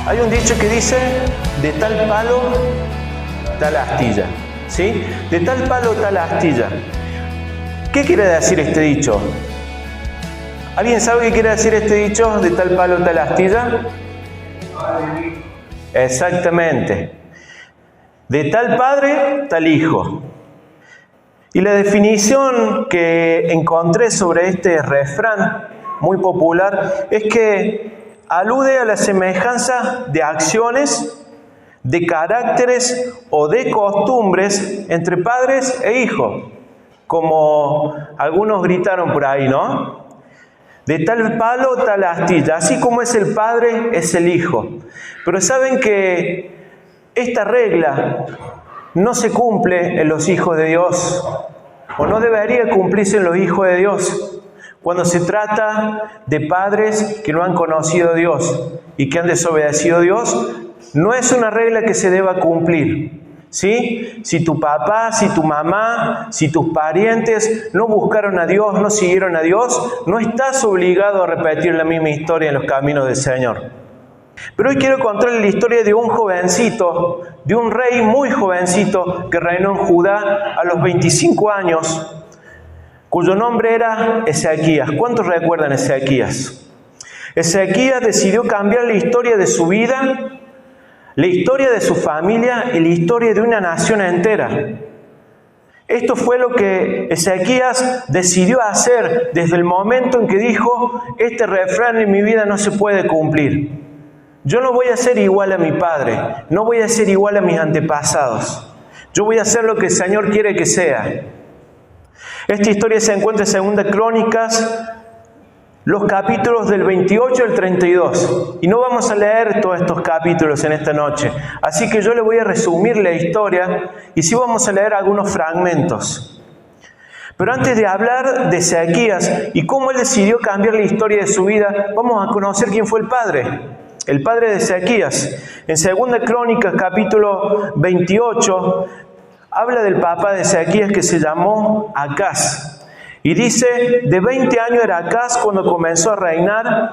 Hay un dicho que dice, de tal palo, tal astilla. ¿Sí? De tal palo, tal astilla. ¿Qué quiere decir este dicho? ¿Alguien sabe qué quiere decir este dicho? De tal palo, tal astilla. Exactamente. De tal padre, tal hijo. Y la definición que encontré sobre este refrán muy popular es que alude a la semejanza de acciones, de caracteres o de costumbres entre padres e hijos, como algunos gritaron por ahí, ¿no? De tal palo, tal astilla. Así como es el padre, es el hijo. Pero saben que esta regla no se cumple en los hijos de Dios, o no debería cumplirse en los hijos de Dios, cuando se trata de padres que no han conocido a Dios y que han desobedecido a Dios. No es una regla que se deba cumplir. ¿Sí? Si tu papá, si tu mamá, si tus parientes no buscaron a Dios, no siguieron a Dios, no estás obligado a repetir la misma historia en los caminos del Señor. Pero hoy quiero contarles la historia de un jovencito, de un rey muy jovencito que reinó en Judá a los 25 años, cuyo nombre era Ezequías. ¿Cuántos recuerdan a Ezequías? Ezequías decidió cambiar la historia de su vida, la historia de su familia y la historia de una nación entera. Esto fue lo que Ezequías decidió hacer desde el momento en que dijo: este refrán en mi vida no se puede cumplir. Yo no voy a ser igual a mi padre, no voy a ser igual a mis antepasados. Yo voy a hacer lo que el Señor quiere que sea. Esta historia se encuentra en 2 Crónicas, los capítulos del 28 al 32. Y no vamos a leer todos estos capítulos en esta noche. Así que yo le voy a resumir la historia y sí vamos a leer algunos fragmentos. Pero antes de hablar de Ezequías y cómo él decidió cambiar la historia de su vida, vamos a conocer quién fue el padre de Ezequías. En 2 Crónicas, capítulo 28, habla del papá de Ezequías que se llamó Acaz. Y dice, de 20 años era Acaz cuando comenzó a reinar,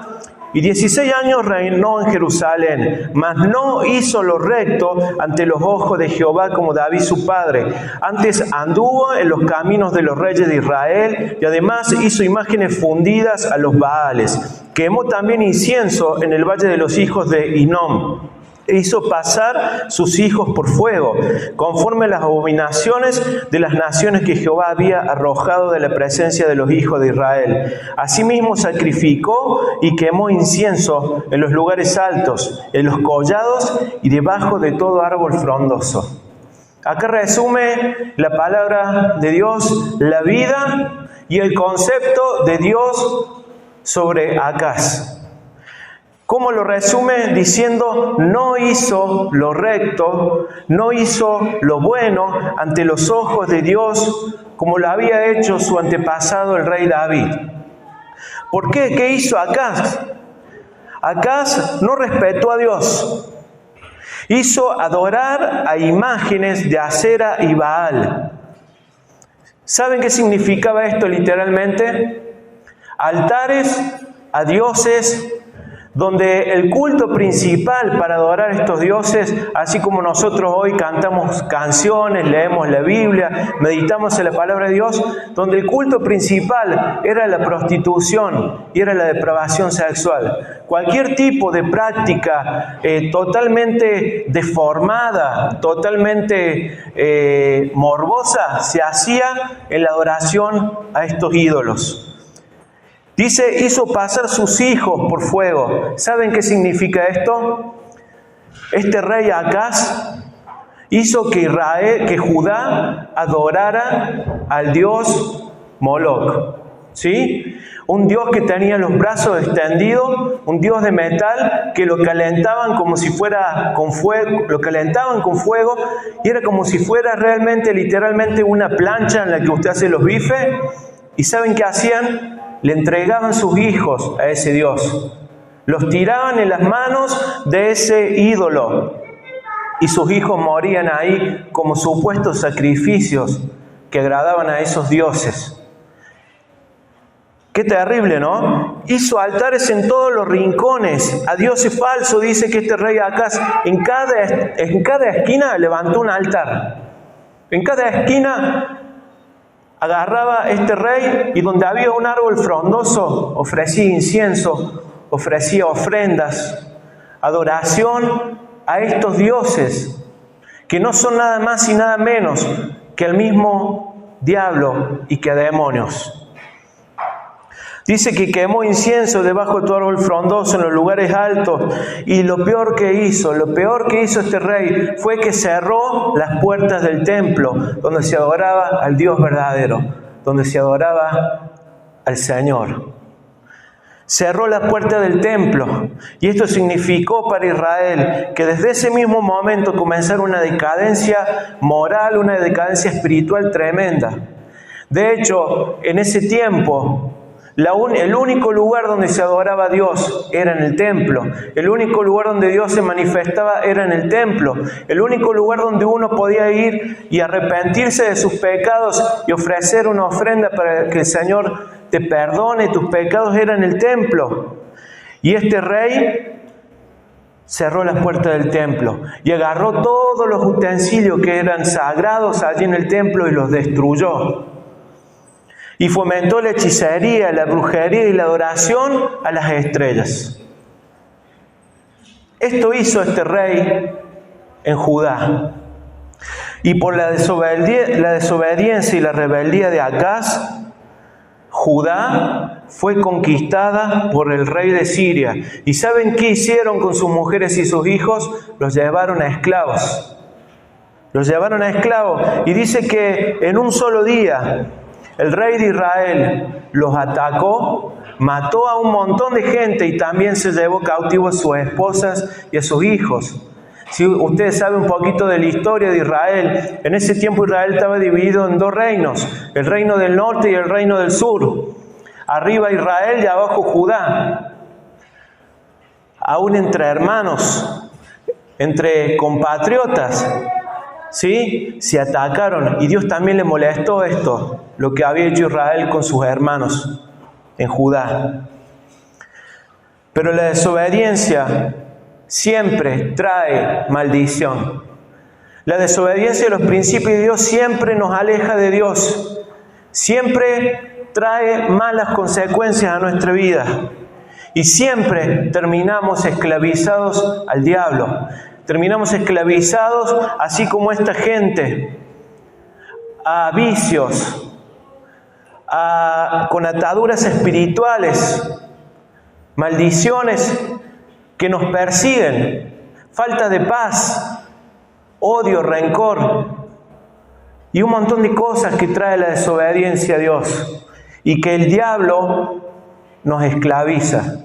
y 16 años reinó en Jerusalén, mas no hizo lo recto ante los ojos de Jehová como David su padre. Antes anduvo en los caminos de los reyes de Israel, y además hizo imágenes fundidas a los Baales. Quemó también incienso en el valle de los hijos de Hinnom. E hizo pasar sus hijos por fuego, conforme a las abominaciones de las naciones que Jehová había arrojado de la presencia de los hijos de Israel. Asimismo sacrificó y quemó incienso en los lugares altos, en los collados y debajo de todo árbol frondoso. Acá resume la palabra de Dios, la vida y el concepto de Dios sobre Acaz. ¿Cómo lo resume? Diciendo, no hizo lo recto, no hizo lo bueno ante los ojos de Dios como lo había hecho su antepasado el rey David. ¿Por qué? ¿Qué hizo Acaz? Acaz no respetó a Dios. Hizo adorar a imágenes de Acera y Baal. ¿Saben qué significaba esto literalmente? Altares a dioses, donde el culto principal para adorar a estos dioses, así como nosotros hoy cantamos canciones, leemos la Biblia, meditamos en la palabra de Dios, donde el culto principal era la prostitución y era la depravación sexual. Cualquier tipo de práctica totalmente deformada, totalmente morbosa, se hacía en la adoración a estos ídolos. Dice, hizo pasar sus hijos por fuego. ¿Saben qué significa esto? Este rey Acaz hizo que Judá adorara al dios Moloc. ¿Sí? Un dios que tenía los brazos extendidos, un dios de metal que lo calentaban como si fuera con fuego, lo calentaban con fuego y era como si fuera realmente, literalmente una plancha en la que usted hace los bifes. ¿Y saben qué hacían? Le entregaban sus hijos a ese Dios. Los tiraban en las manos de ese ídolo. Y sus hijos morían ahí como supuestos sacrificios que agradaban a esos dioses. Qué terrible, ¿no? Hizo altares en todos los rincones. A dioses falsos, dice que este rey Acaz en cada esquina levantó un altar. En cada esquina agarraba este rey y donde había un árbol frondoso, ofrecía incienso, ofrecía ofrendas, adoración a estos dioses, que no son nada más y nada menos que el mismo diablo y que demonios. Dice que quemó incienso debajo de todo árbol frondoso en los lugares altos. Y lo peor que hizo este rey fue que cerró las puertas del templo donde se adoraba al Dios verdadero, donde se adoraba al Señor. Cerró la puerta del templo. Y esto significó para Israel que desde ese mismo momento comenzara una decadencia moral, una decadencia espiritual tremenda. De hecho, en ese tiempo, el único lugar donde se adoraba a Dios era en el templo. El único lugar donde Dios se manifestaba era en el templo. El único lugar donde uno podía ir y arrepentirse de sus pecados y ofrecer una ofrenda para que el Señor te perdone tus pecados era en el templo. Y este rey cerró las puertas del templo y agarró todos los utensilios que eran sagrados allí en el templo y los destruyó. Y fomentó la hechicería, la brujería y la adoración a las estrellas. Esto hizo este rey en Judá. Y por la desobediencia y la rebeldía de Acaz, Judá fue conquistada por el rey de Siria. ¿Y saben qué hicieron con sus mujeres y sus hijos? Los llevaron a esclavos. Los llevaron a esclavos. Y dice que en un solo día el rey de Israel los atacó, mató a un montón de gente y también se llevó cautivo a sus esposas y a sus hijos. Si ustedes saben un poquito de la historia de Israel, en ese tiempo Israel estaba dividido en dos reinos, el reino del norte y el reino del sur. Arriba Israel y abajo Judá. Aún entre hermanos, entre compatriotas, ¿sí? Se atacaron y Dios también le molestó esto, lo que había hecho Israel con sus hermanos en Judá. Pero la desobediencia siempre trae maldición. La desobediencia de los principios de Dios siempre nos aleja de Dios. Siempre trae malas consecuencias a nuestra vida. Y siempre terminamos esclavizados al diablo. Terminamos esclavizados, así como esta gente, a vicios, con ataduras espirituales, maldiciones que nos persiguen, falta de paz, odio, rencor y un montón de cosas que trae la desobediencia a Dios y que el diablo nos esclaviza.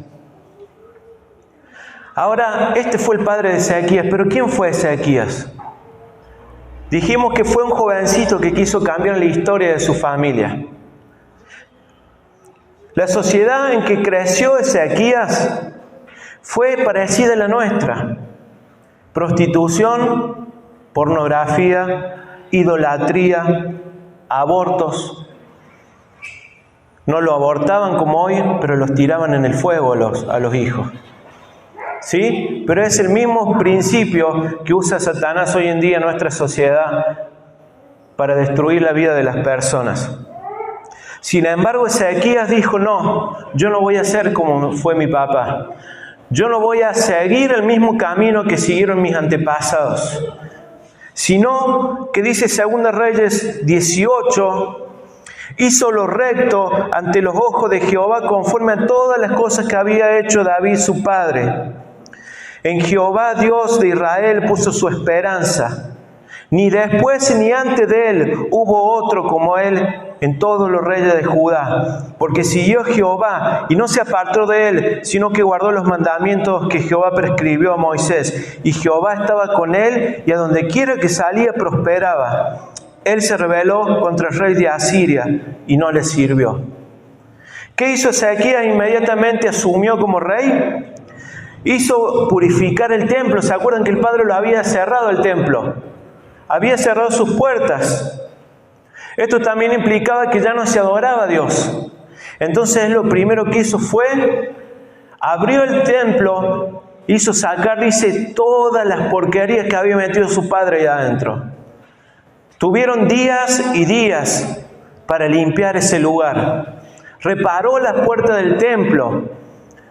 Ahora, este fue el padre de Ezequías, pero ¿quién fue Ezequías? Dijimos que fue un jovencito que quiso cambiar la historia de su familia. La sociedad en que creció Ezequías fue parecida a la nuestra. Prostitución, pornografía, idolatría, abortos. No lo abortaban como hoy, pero los tiraban en el fuego a los hijos. ¿Sí? Pero es el mismo principio que usa Satanás hoy en día en nuestra sociedad para destruir la vida de las personas. Sin embargo, Ezequías dijo, no, yo no voy a ser como fue mi papá. Yo no voy a seguir el mismo camino que siguieron mis antepasados. Sino que dice 2 Reyes 18, hizo lo recto ante los ojos de Jehová conforme a todas las cosas que había hecho David su padre. En Jehová Dios de Israel puso su esperanza. Ni después ni antes de él hubo otro como él en todos los reyes de Judá. Porque siguió Jehová y no se apartó de él, sino que guardó los mandamientos que Jehová prescribió a Moisés. Y Jehová estaba con él y a donde quiera que salía prosperaba. Él se rebeló contra el rey de Asiria y no le sirvió. ¿Qué hizo Ezequías? Inmediatamente asumió como rey. Hizo purificar el templo. ¿Se acuerdan que el padre lo había cerrado el templo? Había cerrado sus puertas. Esto también implicaba que ya no se adoraba a Dios. Entonces lo primero que hizo fue, abrió el templo, hizo sacar, dice, todas las porquerías que había metido su padre allá adentro. Tuvieron días y días para limpiar ese lugar. Reparó las puertas del templo.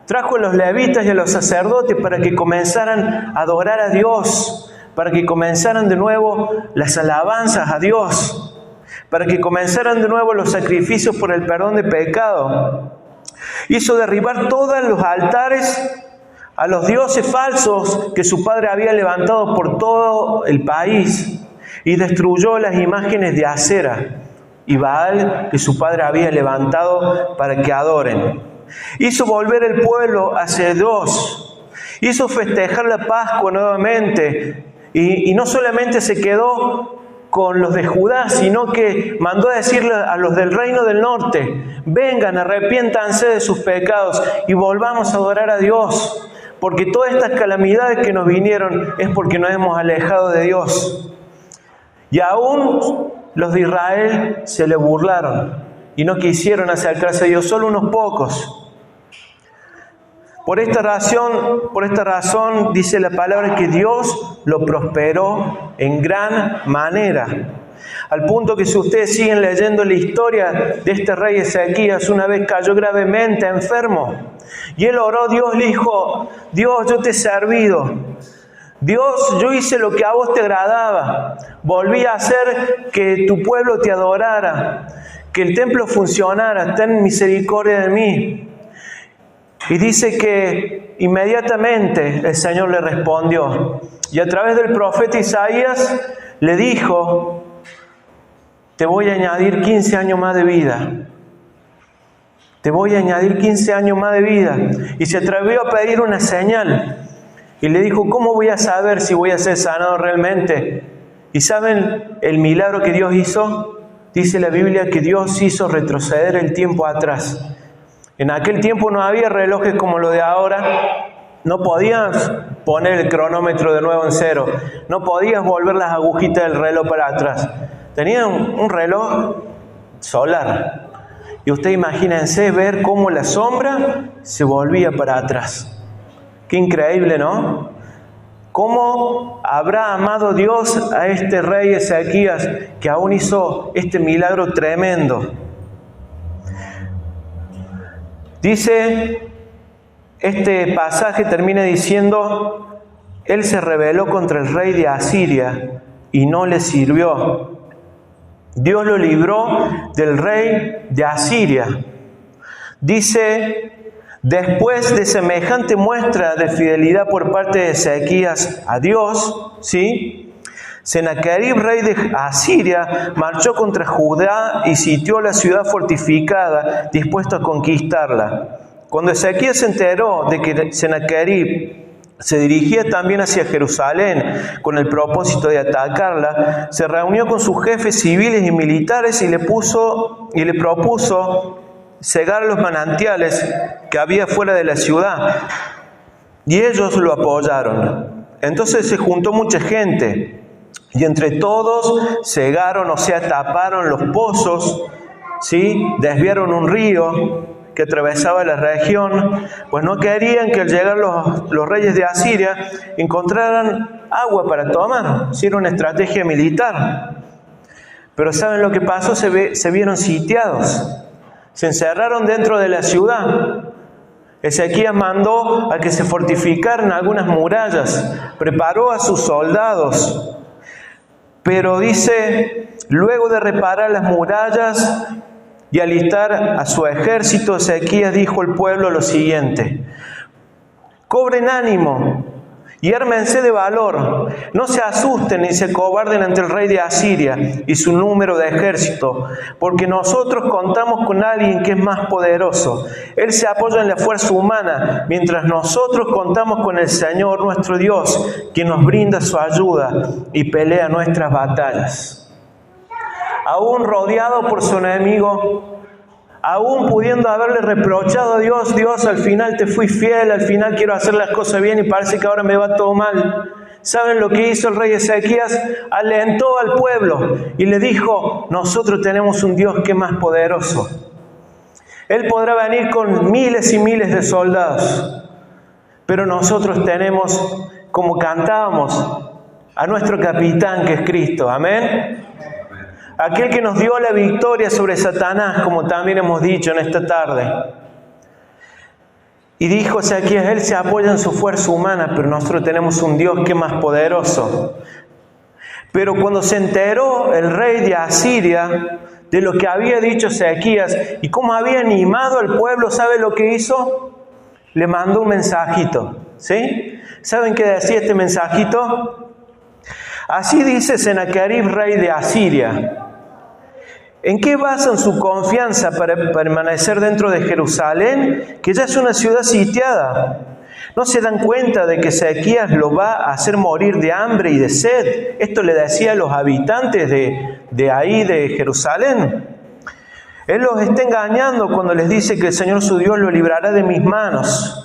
Trajo a los levitas y a los sacerdotes para que comenzaran a adorar a Dios, para que comenzaran de nuevo las alabanzas a Dios, para que comenzaran de nuevo los sacrificios por el perdón de pecado. Hizo derribar todos los altares a los dioses falsos que su padre había levantado por todo el país y destruyó las imágenes de Acera y Baal que su padre había levantado para que adoren. Hizo volver el pueblo hacia Dios. Hizo festejar la Pascua nuevamente. Y no solamente se quedó con los de Judá, sino que mandó a decirle a los del reino del norte: vengan, arrepiéntanse de sus pecados y volvamos a adorar a Dios. Porque todas estas calamidades que nos vinieron es porque nos hemos alejado de Dios. Y aún los de Israel se le burlaron y no quisieron acercarse a Dios, solo unos pocos. Por esta razón dice la palabra que Dios lo prosperó en gran manera. Al punto que si ustedes siguen leyendo la historia de este rey Ezequías, una vez cayó gravemente enfermo. Y él oró a Dios, le dijo: Dios, yo te he servido. Dios, yo hice lo que a vos te agradaba. Volví a hacer que tu pueblo te adorara, que el templo funcionara. Ten misericordia de mí. Y dice que inmediatamente el Señor le respondió. Y a través del profeta Isaías le dijo: te voy a añadir 15 años más de vida. Te voy a añadir 15 años más de vida. Y se atrevió a pedir una señal. Y le dijo: ¿cómo voy a saber si voy a ser sanado realmente? ¿Y saben el milagro que Dios hizo? Dice la Biblia que Dios hizo retroceder el tiempo atrás. En aquel tiempo no había relojes como lo de ahora. No podías poner el cronómetro de nuevo en cero. No podías volver las agujitas del reloj para atrás. Tenían un reloj solar. Y usted imagínense ver cómo la sombra se volvía para atrás. Qué increíble, ¿no? ¿Cómo habrá amado Dios a este rey Ezequías que aún hizo este milagro tremendo? Dice, este pasaje termina diciendo: él se rebeló contra el rey de Asiria y no le sirvió. Dios lo libró del rey de Asiria. Dice: después de semejante muestra de fidelidad por parte de Ezequías a Dios, ¿sí?, Sennacherib, rey de Asiria, marchó contra Judá y sitió la ciudad fortificada, dispuesto a conquistarla. Cuando Ezequías se enteró de que Sennacherib se dirigía también hacia Jerusalén con el propósito de atacarla, se reunió con sus jefes civiles y militares y le propuso cegar los manantiales que había fuera de la ciudad. Y ellos lo apoyaron. Entonces se juntó mucha gente. Y entre todos cegaron, o sea, taparon los pozos, ¿sí?, desviaron un río que atravesaba la región, pues no querían que al llegar los reyes de Asiria encontraran agua para tomar. Sí, era una estrategia militar. Pero ¿saben lo que pasó? Se vieron sitiados. Se encerraron dentro de la ciudad. Ezequías mandó a que se fortificaran algunas murallas, preparó a sus soldados. Pero dice, luego de reparar las murallas y alistar a su ejército, Ezequías dijo al pueblo lo siguiente: cobren ánimo y ármense de valor, no se asusten ni se acobarden ante el rey de Asiria y su número de ejército, porque nosotros contamos con alguien que es más poderoso. Él se apoya en la fuerza humana, mientras nosotros contamos con el Señor nuestro Dios, quien nos brinda su ayuda y pelea nuestras batallas. Aún rodeado por su enemigo, aún pudiendo haberle reprochado a Dios: Dios, al final te fui fiel, al final quiero hacer las cosas bien y parece que ahora me va todo mal. ¿Saben lo que hizo el rey Ezequías? Alentó al pueblo y le dijo: nosotros tenemos un Dios que es más poderoso. Él podrá venir con miles y miles de soldados. Pero nosotros tenemos, como cantábamos, a nuestro capitán que es Cristo. Amén. Aquel que nos dio la victoria sobre Satanás, como también hemos dicho en esta tarde. Y dijo Ezequías, él se apoya en su fuerza humana, pero nosotros tenemos un Dios que es más poderoso. Pero cuando se enteró el rey de Asiria de lo que había dicho Ezequías y cómo había animado al pueblo, ¿sabe lo que hizo? Le mandó un mensajito, ¿sí? ¿Saben qué decía este mensajito? Así dice Sennacherib, rey de Asiria. ¿En qué basan su confianza para permanecer dentro de Jerusalén, que ya es una ciudad sitiada? ¿No se dan cuenta de que Ezequías lo va a hacer morir de hambre y de sed? Esto le decía a los habitantes de ahí, de Jerusalén. Él los está engañando cuando les dice que el Señor su Dios lo librará de mis manos.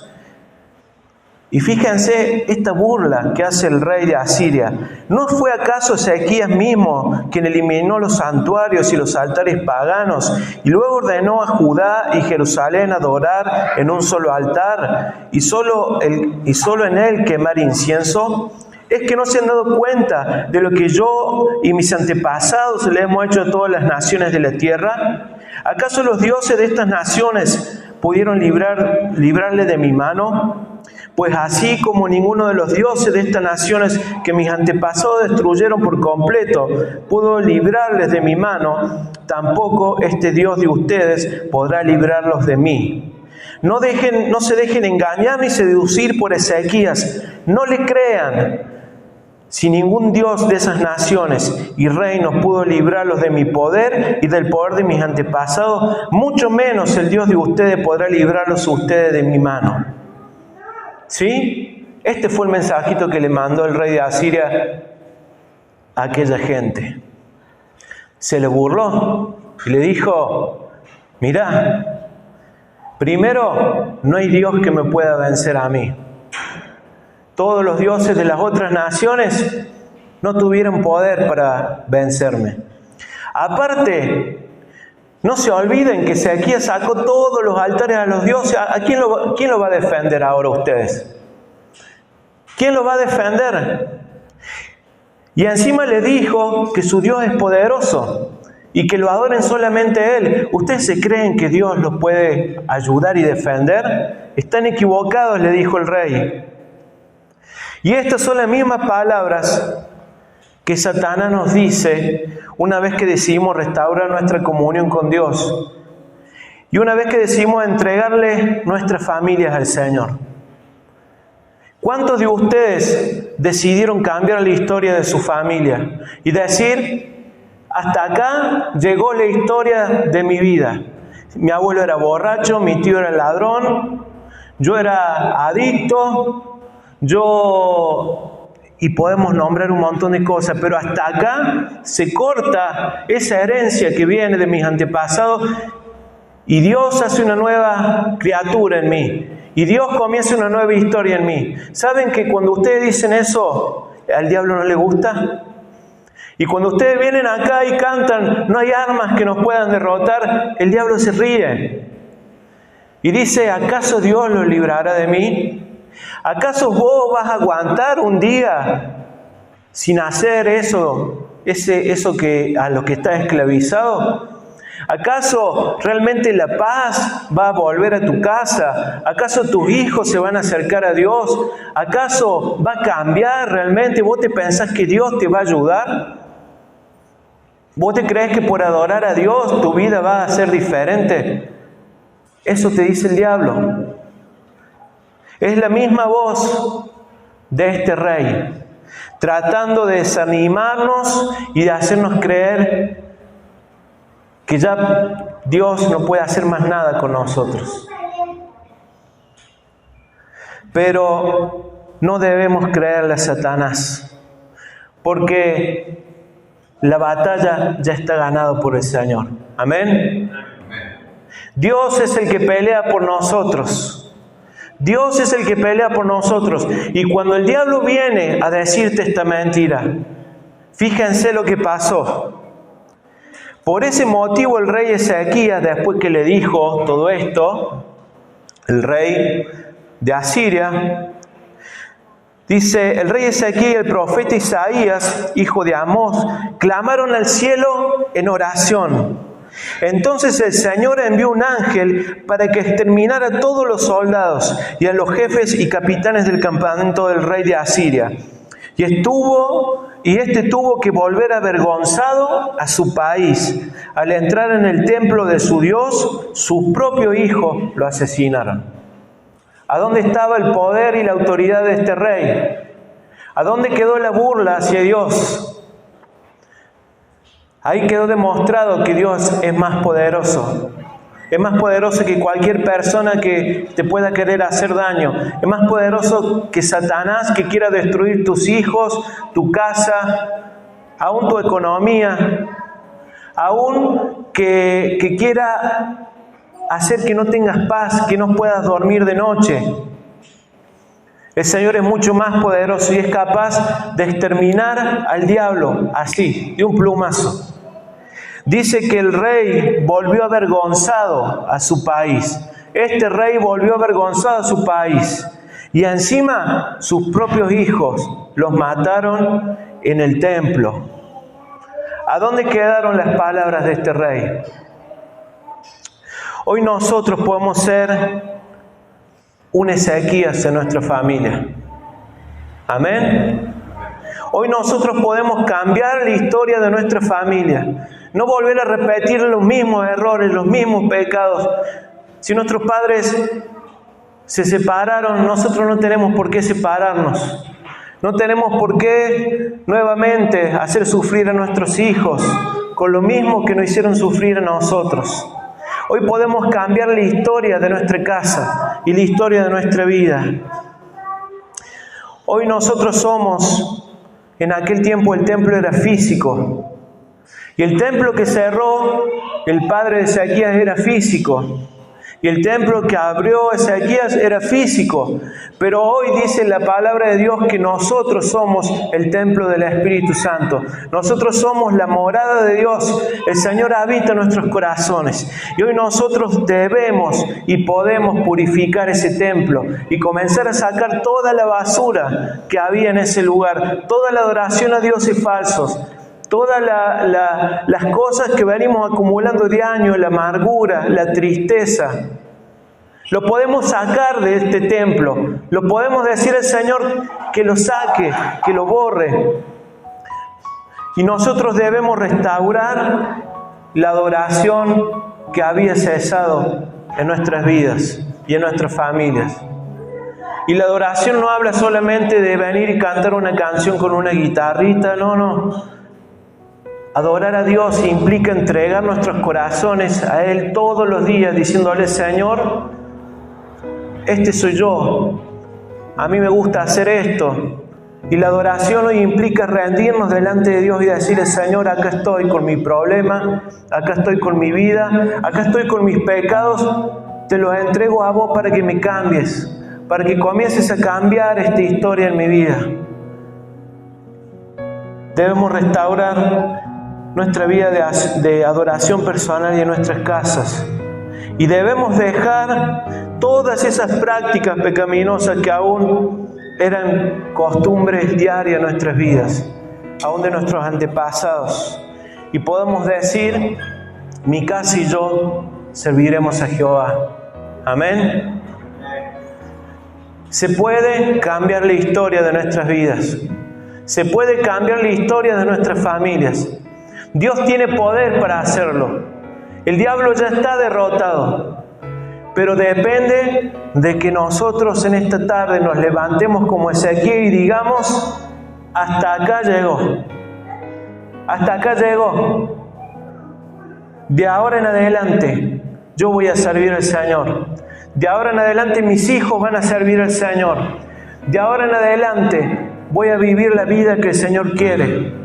Y fíjense esta burla que hace el rey de Asiria. ¿No fue acaso Ezequías mismo quien eliminó los santuarios y los altares paganos y luego ordenó a Judá y Jerusalén adorar en un solo altar y solo en él quemar incienso? ¿Es que no se han dado cuenta de lo que yo y mis antepasados le hemos hecho a todas las naciones de la tierra? ¿Acaso los dioses de estas naciones pudieron librarle de mi mano? Pues así como ninguno de los dioses de estas naciones que mis antepasados destruyeron por completo pudo librarles de mi mano, tampoco este Dios de ustedes podrá librarlos de mí. No se dejen engañar ni seducir por Ezequías. No le crean. Si ningún Dios de esas naciones y reinos pudo librarlos de mi poder y del poder de mis antepasados, mucho menos el Dios de ustedes podrá librarlos a ustedes de mi mano. ¿Sí? Este fue el mensajito que le mandó el rey de Asiria a aquella gente. Se le burló y le dijo, mirá, primero, no hay Dios que me pueda vencer a mí. Todos los dioses de las otras naciones no tuvieron poder para vencerme. Aparte, no se olviden que Ezequías sacó todos los altares a los dioses. ¿A quién lo va a defender ahora ustedes? ¿Quién lo va a defender? Y encima le dijo que su Dios es poderoso y que lo adoren solamente Él. ¿Ustedes se creen que Dios los puede ayudar y defender? Están equivocados, le dijo el rey. Y estas son las mismas palabras que Satanás nos dice una vez que decidimos restaurar nuestra comunión con Dios y una vez que decidimos entregarle nuestras familias al Señor. ¿Cuántos de ustedes decidieron cambiar la historia de su familia y decir, hasta acá llegó la historia de mi vida? Mi abuelo era borracho, mi tío era ladrón, yo era adicto, y podemos nombrar un montón de cosas, pero hasta acá se corta esa herencia que viene de mis antepasados y Dios hace una nueva criatura en mí. Y Dios comienza una nueva historia en mí. ¿Saben que cuando ustedes dicen eso, al diablo no le gusta? Y cuando ustedes vienen acá y cantan, no hay armas que nos puedan derrotar, el diablo se ríe. Y dice, ¿acaso Dios los librará de mí? ¿Acaso vos vas a aguantar un día sin hacer eso que a lo que estás esclavizado? ¿Acaso realmente la paz va a volver a tu casa? ¿Acaso tus hijos se van a acercar a Dios? ¿Acaso va a cambiar realmente? ¿Vos te pensás que Dios te va a ayudar? ¿Vos te crees que por adorar a Dios tu vida va a ser diferente? Eso te dice el diablo. Es la misma voz de este rey, tratando de desanimarnos y de hacernos creer que ya Dios no puede hacer más nada con nosotros. Pero no debemos creerle a Satanás, porque la batalla ya está ganada por el Señor. Amén. Dios es el que pelea por nosotros. Dios es el que pelea por nosotros. Y cuando el diablo viene a decirte esta mentira, fíjense lo que pasó. Por ese motivo el rey Ezequías, después que le dijo todo esto, el rey de Asiria, dice, el rey Ezequías y el profeta Isaías, hijo de Amós, clamaron al cielo en oración. Entonces el Señor envió un ángel para que exterminara a todos los soldados y a los jefes y capitanes del campamento del rey de Asiria. Y este tuvo que volver avergonzado a su país. Al entrar en el templo de su Dios, sus propios hijos lo asesinaron. ¿A dónde estaba el poder y la autoridad de este rey? ¿A dónde quedó la burla hacia Dios? Ahí quedó demostrado que Dios es más poderoso. Es más poderoso que cualquier persona que te pueda querer hacer daño. Es más poderoso que Satanás, que quiera destruir tus hijos, tu casa, aún tu economía, aún que quiera hacer que no tengas paz, que no puedas dormir de noche. El Señor es mucho más poderoso y es capaz de exterminar al diablo así, de un plumazo. Dice que el rey volvió avergonzado a su país. Este rey volvió avergonzado a su país. Y encima sus propios hijos los mataron en el templo. ¿A dónde quedaron las palabras de este rey? Hoy nosotros podemos ser un Ezequías en nuestra familia. Amén. Hoy nosotros podemos cambiar la historia de nuestra familia. No volver a repetir los mismos errores, los mismos pecados. Si nuestros padres se separaron, nosotros no tenemos por qué separarnos. No tenemos por qué nuevamente hacer sufrir a nuestros hijos con lo mismo que nos hicieron sufrir a nosotros. Hoy podemos cambiar la historia de nuestra casa y la historia de nuestra vida. Hoy nosotros somos, en aquel tiempo el templo era físico. Y el templo que cerró el padre de Ezequías era físico. Y el templo que abrió Ezequías era físico. Pero hoy dice la palabra de Dios que nosotros somos el templo del Espíritu Santo. Nosotros somos la morada de Dios. El Señor habita en nuestros corazones. Y hoy nosotros debemos y podemos purificar ese templo y comenzar a sacar toda la basura que había en ese lugar. Toda la adoración a dioses falsos. Todas las cosas que venimos acumulando de años, la amargura, la tristeza, lo podemos sacar de este templo. Lo podemos decir al Señor que lo saque, que lo borre. Y nosotros debemos restaurar la adoración que había cesado en nuestras vidas y en nuestras familias. Y la adoración no habla solamente de venir y cantar una canción con una guitarrita, no. Adorar a Dios implica entregar nuestros corazones a Él todos los días, diciéndole, Señor, este soy yo, a mí me gusta hacer esto. Y la adoración hoy implica rendirnos delante de Dios y decirle, Señor, acá estoy con mi problema, acá estoy con mi vida, acá estoy con mis pecados, te los entrego a vos para que me cambies, para que comiences a cambiar esta historia en mi vida. Debemos restaurar nuestra vida de adoración personal y en nuestras casas. Y debemos dejar todas esas prácticas pecaminosas que aún eran costumbres diarias en nuestras vidas, aún de nuestros antepasados. Y podemos decir, mi casa y yo serviremos a Jehová. Amén. Se puede cambiar la historia de nuestras vidas. Se puede cambiar la historia de nuestras familias. Dios tiene poder para hacerlo. El diablo ya está derrotado. Pero depende de que nosotros en esta tarde nos levantemos como Ezequiel y digamos, hasta acá llegó. Hasta acá llegó. De ahora en adelante yo voy a servir al Señor. De ahora en adelante mis hijos van a servir al Señor. De ahora en adelante voy a vivir la vida que el Señor quiere.